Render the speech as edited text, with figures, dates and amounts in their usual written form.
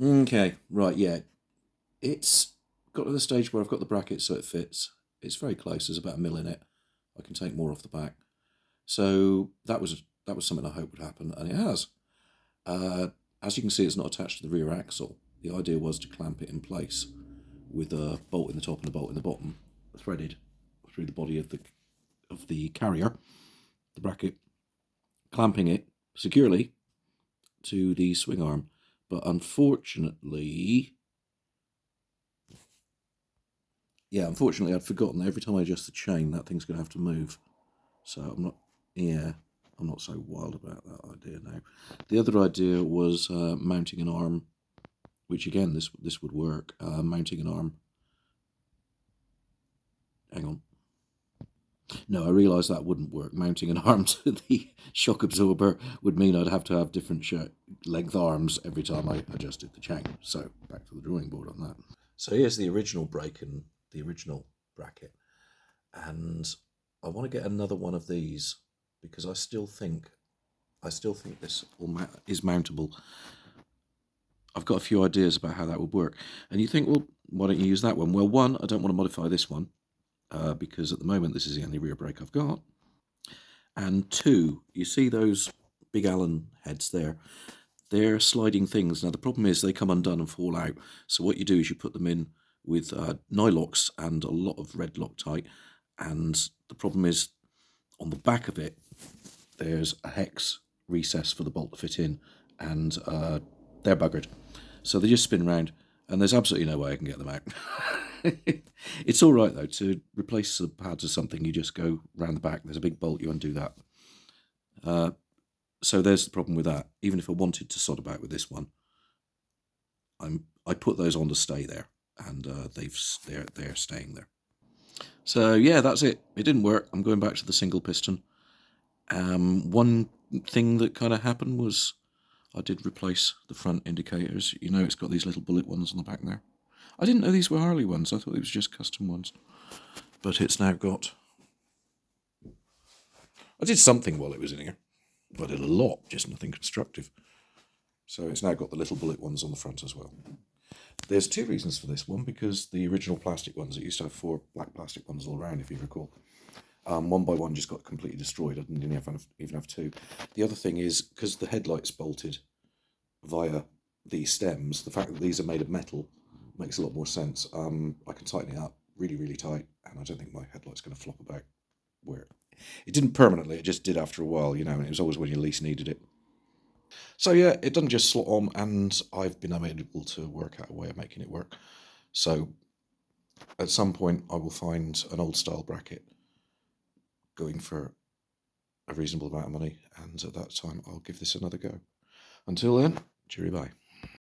Okay, right, yeah. It's got to the stage where I've got the bracket so it fits. It's very close. There's about a mil in it. I can take more off the back. So that was something I hoped would happen, and it has. Uh, as you can see, it's not attached to the rear axle. The idea was to clamp it in place with a bolt in the top and a bolt in the bottom, threaded through the body of the carrier, the bracket, clamping it securely to the swing arm. But unfortunately, I'd forgotten that every time I adjust the chain, that thing's going to have to move. So I'm not so wild about that idea now. The other idea was mounting an arm, which again, this would work. Mounting an arm. Hang on. No, I realised that wouldn't work. Mounting an arm to the shock absorber would mean I'd have to have different length arms every time I adjusted the chain. So back to the drawing board on that. So here's the original brake and the original bracket, and I want to get another one of these because I still think this is mountable. I've got a few ideas about how that would work, and you think, well, why don't you use that one? Well, one, I don't want to modify this one because at the moment this is the only rear brake I've got. And two, you see those big Allen heads there? They're sliding things. Now, the problem is they come undone and fall out. So what you do is you put them in with Nylox and a lot of red Loctite. And the problem is on the back of it, there's a hex recess for the bolt to fit in, and they're buggered. So they just spin round, and there's absolutely no way I can get them out. It's all right though, to replace the pads or something. You just go round the back. There's a big bolt. You undo that. So there's the problem with that. Even if I wanted to sod about with this one, I put those on to stay there, and they're staying there. So yeah, that's it. It didn't work. I'm going back to the single piston. One thing that kind of happened was I did replace the front indicators. You know, it's got these little bullet ones on the back there. I didn't know these were Harley ones. I thought it was just custom ones. But it's now got... I did something while it was in here. I did a lot, just nothing constructive. So it's now got the little bullet ones on the front as well. There's two reasons for this. One, because the original plastic ones, it used to have 4 black plastic ones all around, if you recall. One by one just got completely destroyed. I didn't even have 2. The other thing is, because the headlight's bolted via these stems, the fact that these are made of metal makes a lot more sense. I can tighten it up really, really tight, and I don't think my headlight's going to flop about where... It didn't permanently, it just did after a while, and it was always when you least needed it. So yeah, it doesn't just slot on, and I've been unable to work out a way of making it work. So at some point I will find an old style bracket going for a reasonable amount of money, and at that time I'll give this another go. Until then, cheery bye.